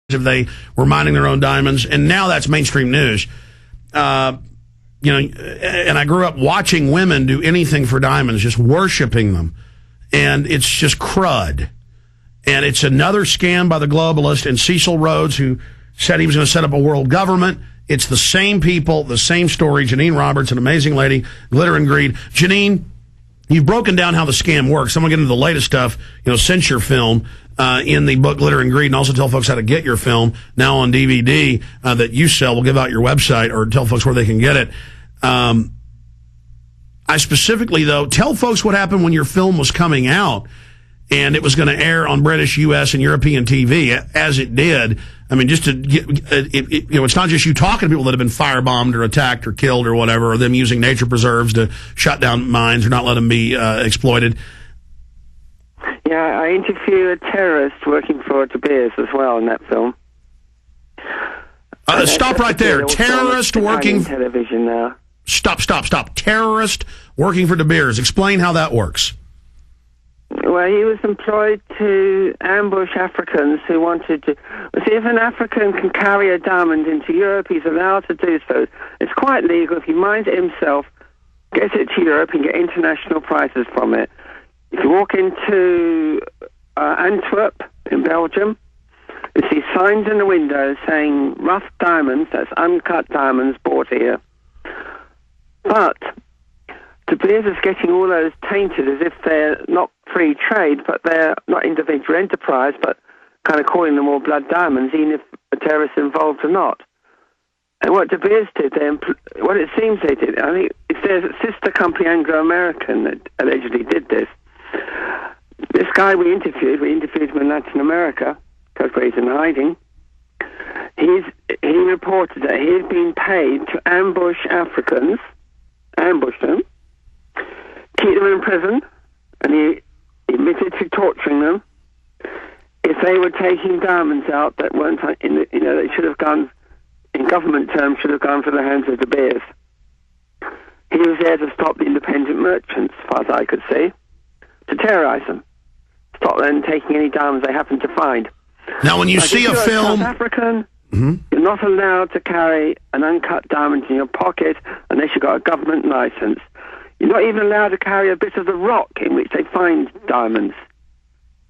if they were mining their own diamonds, and now that's mainstream news. You know, and I grew up watching women do anything for diamonds, just worshiping them, and it's just crud. And it's another scam by the globalist and Cecil Rhodes, who said he was going to set up a world government. It's the same people, the same story. Janine Roberts, an amazing lady, glitter and greed. Janine, you've broken down how the scam works. I'm going to get into the latest stuff, you know, since your film in the book Glitter and Greed, and also tell folks how to get your film now on DVD that you sell. We'll give out your website or tell folks where they can get it. I specifically, though, tell folks what happened when your film was coming out and it was going to air on British, U.S., and European TV, as it did. I mean, just to get, you know, it's not just you talking to people that have been firebombed or attacked or killed or whatever, or them using nature preserves to shut down mines or not let them be exploited. Yeah, I interview a terrorist working for De Beers as well in that film. Stop right there. Terrorist working... television now. Stop. Terrorist working for De Beers. Explain how that works. Well, he was employed to ambush Africans who wanted to... See, if an African can carry a diamond into Europe, he's allowed to do so. It's quite legal. If he mines it himself, gets it to Europe, and get international prices from it. If you walk into Antwerp in Belgium, you see signs in the window saying rough diamonds, that's uncut diamonds bought here. But De Beers is getting all those tainted as if they're not free trade, but they're not individual enterprise, but kind of calling them all blood diamonds, even if a terrorist is involved or not. And what De Beers did, what it seems they did, I think it's their sister company, Anglo-American, that allegedly did this. This guy we interviewed him in Latin America, because he's in hiding. He reported that he had been paid to ambush Africans, ambush them, keep them in prison, and he admitted to torturing them if they were taking diamonds out that weren't in the, you know, they should have gone, in government terms, should have gone for the hands of De Beers. He was there to stop the independent merchants, as far as I could see, to terrorize them, stop them taking any diamonds they happen to find. Now, when you see a film... South African, you're not allowed to carry an uncut diamond in your pocket unless you've got a government license. You're not even allowed to carry a bit of the rock in which they find diamonds.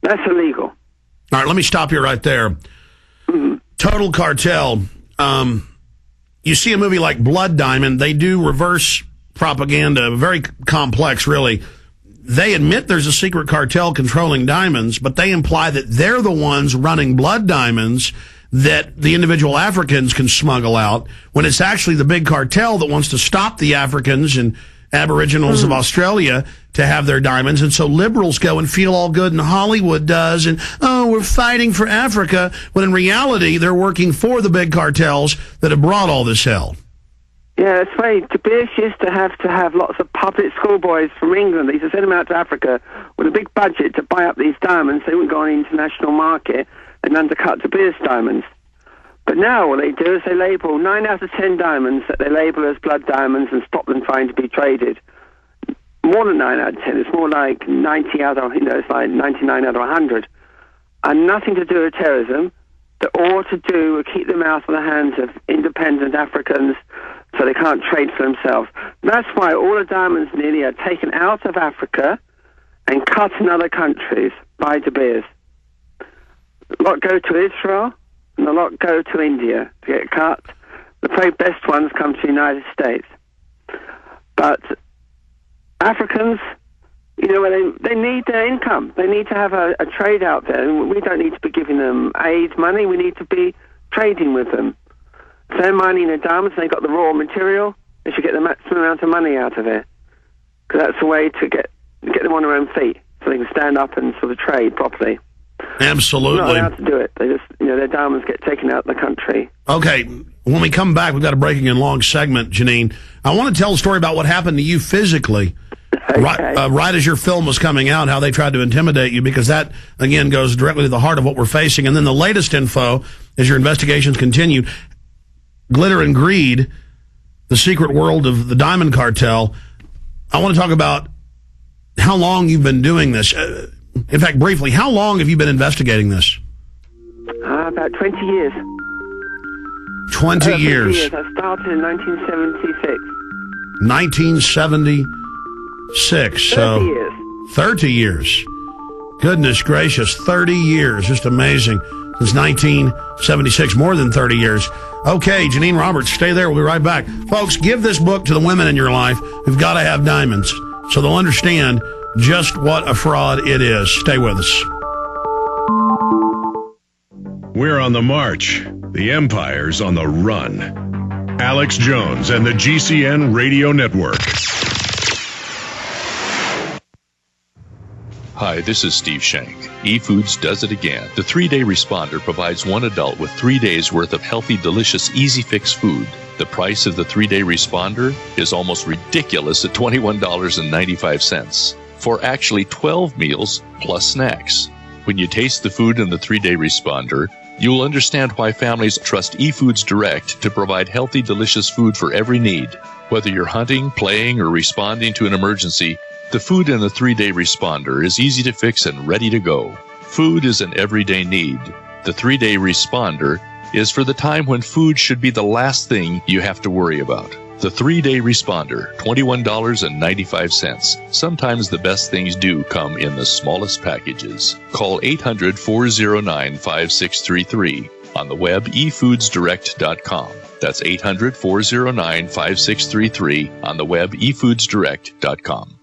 That's illegal. All right, let me stop you right there. Total Cartel. You see a movie like Blood Diamond, they do reverse propaganda, very complex, really. They admit there's a secret cartel controlling diamonds, but they imply that they're the ones running blood diamonds that the individual Africans can smuggle out, when it's actually the big cartel that wants to stop the Africans and Aboriginals of Australia to have their diamonds. And so liberals go and feel all good, and Hollywood does, and, oh, we're fighting for Africa, when in reality they're working for the big cartels that have brought all this hell. Yeah, it's funny. De Beers used to have lots of public schoolboys from England. They used to send them out to Africa with a big budget to buy up these diamonds. They wouldn't go on the international market and undercut De Beers diamonds. But now what they do is they label 9 out of 10 diamonds that they label as blood diamonds and stop them trying to be traded. More than 9 out of 10. It's more like 90 out of, it's like 99 out of 100. And nothing to do with terrorism. They're all to do with keep them out of the hands of independent Africans so they can't trade for themselves. That's why all the diamonds nearly are taken out of Africa and cut in other countries by De Beers. A lot go to Israel and a lot go to India to get cut. The very best ones come to the United States. But Africans, they need their income. They need to have a trade out there. We don't need to be giving them aid money. We need to be trading with them. If they're mining their diamonds and they've got the raw material, they should get the maximum amount of money out of it. Because that's the way to get them on their own feet so they can stand up and sort of trade properly. Absolutely. They're not allowed to do it. They just, their diamonds get taken out of the country. Okay, when we come back, we've got a breaking and long segment, Janine. I want to tell a story about what happened to you physically. Okay. Right as your film was coming out, how they tried to intimidate you, because that, again, goes directly to the heart of what we're facing. And then the latest info, as your investigations continue, Glitter and Greed, the secret world of the Diamond Cartel. I want to talk about how long you've been doing this. In fact, briefly, how long have you been investigating this? About 20 years. 20 years. I started in 1976. 1976. 30 years. 30 years. Goodness gracious, 30 years. Just amazing. Since 1976, more than 30 years. Okay, Janine Roberts, stay there. We'll be right back. Folks, give this book to the women in your life who've got to have diamonds so they'll understand just what a fraud it is. Stay with us. We're on the march. The empire's on the run. Alex Jones and the GCN Radio Network. Hi, this is Steve Shank. eFoods does it again. The 3-Day Responder provides one adult with 3 days worth of healthy, delicious, easy fix food. The price of the 3-Day Responder is almost ridiculous at $21.95 for actually 12 meals plus snacks. When you taste the food in the 3-Day Responder, you'll understand why families trust eFoodsDirect to provide healthy, delicious food for every need. Whether you're hunting, playing, or responding to an emergency, the food in the 3-Day Responder is easy to fix and ready to go. Food is an everyday need. The 3-Day Responder is for the time when food should be the last thing you have to worry about. The 3-Day Responder, $21.95. Sometimes the best things do come in the smallest packages. Call 800-409-5633. On the web, eFoodsDirect.com. That's 800-409-5633. On the web, eFoodsDirect.com.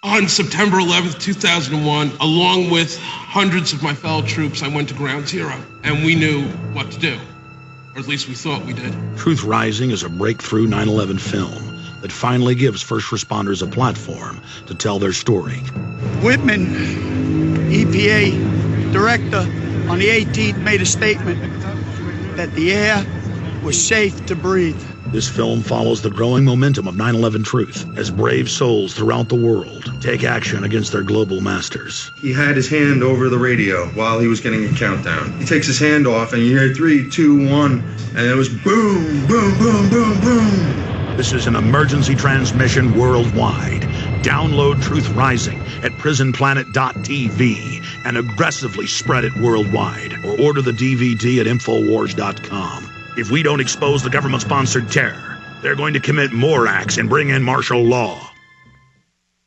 On September 11th, 2001, along with hundreds of my fellow troops, I went to Ground Zero, and we knew what to do. Or at least we thought we did. Truth Rising is a breakthrough 9/11 film that finally gives first responders a platform to tell their story. Whitman, EPA director, on the 18th made a statement that the air was safe to breathe. This film follows the growing momentum of 9/11 truth as brave souls throughout the world take action against their global masters. He had his hand over the radio while he was getting a countdown. He takes his hand off and you hear 3, 2, 1, and it was boom, boom, boom, boom, boom. This is an emergency transmission worldwide. Download Truth Rising at prisonplanet.tv and aggressively spread it worldwide, or order the DVD at Infowars.com. If we don't expose the government-sponsored terror, they're going to commit more acts and bring in martial law.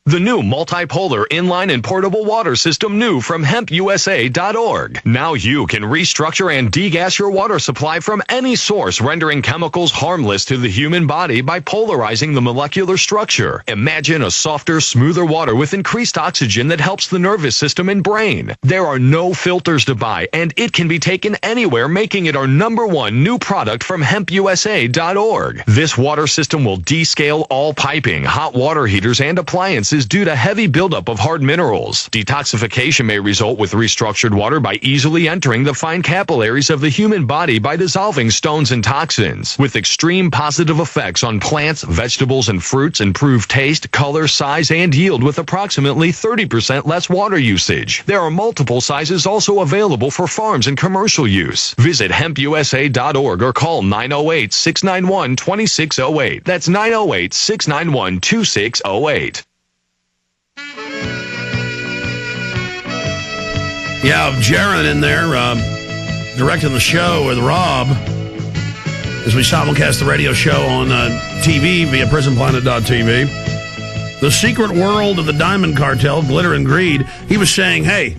The new multipolar inline and portable water system new from hempusa.org. Now you can restructure and degas your water supply from any source, rendering chemicals harmless to the human body by polarizing the molecular structure. Imagine a softer, smoother water with increased oxygen that helps the nervous system and brain. There are no filters to buy, and it can be taken anywhere, making it our #1 new product from hempusa.org. This water system will descale all piping, hot water heaters, and appliances due to heavy buildup of hard minerals. Detoxification may result with restructured water by easily entering the fine capillaries of the human body by dissolving stones and toxins. With extreme positive effects on plants, vegetables, and fruits, improved taste, color, size, and yield with approximately 30% less water usage. There are multiple sizes also available for farms and commercial use. Visit hempusa.org or call 908-691-2608. That's 908-691-2608. Yeah, Jaron in there directing the show with Rob as we simulcast the radio show on TV via prisonplanet.tv. The secret world of the Diamond Cartel, glitter and greed. He was saying, hey,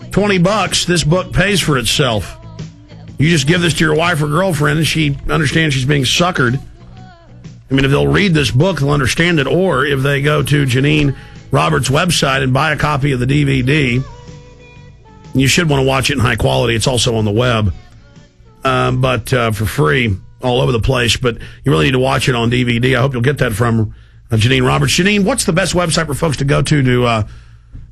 $20, this book pays for itself. You just give this to your wife or girlfriend and she understands she's being suckered. I mean, if they'll read this book, they'll understand it. Or if they go to Janine Roberts' website and buy a copy of the DVD, you should want to watch it in high quality. It's also on the web, but for free all over the place. But you really need to watch it on DVD. I hope you'll get that from Janine Roberts. Janine, what's the best website for folks to go to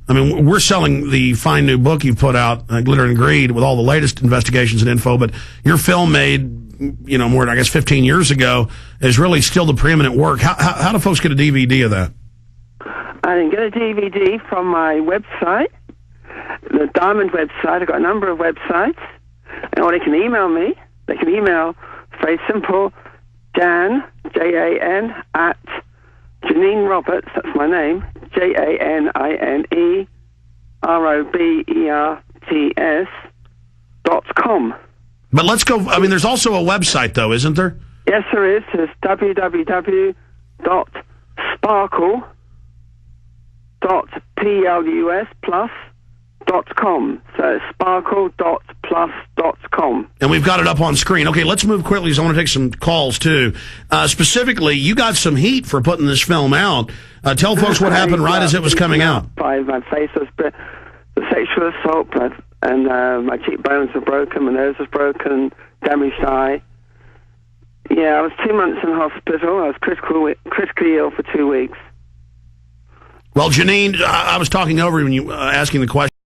I mean, we're selling the fine new book you've put out, Glitter and Greed, with all the latest investigations and info, but your film made, more than, 15 years ago is really still the preeminent work. How do folks get a DVD of that? I can get a DVD from my website, the Diamond website. I've got a number of websites. Or they can email me. They can email, very simple, Jan, Jan, at Janine Roberts, that's my name, JANINE ROBERTS .com. But let's go. I mean, there's also a website, though, isn't there? Yes, there is. It's www.sparkle.plus.com. So sparkle.plus.com. And we've got it up on screen. Okay, let's move quickly because I want to take some calls, too. Specifically, you got some heat for putting this film out. Tell folks what happened right as it was coming out. My face was the sexual assault, and my cheekbones were broken, my nose was broken, damaged eye. Yeah, I was 2 months in hospital. I was critically ill for 2 weeks. Well, Janine, I was talking over when you asking the question.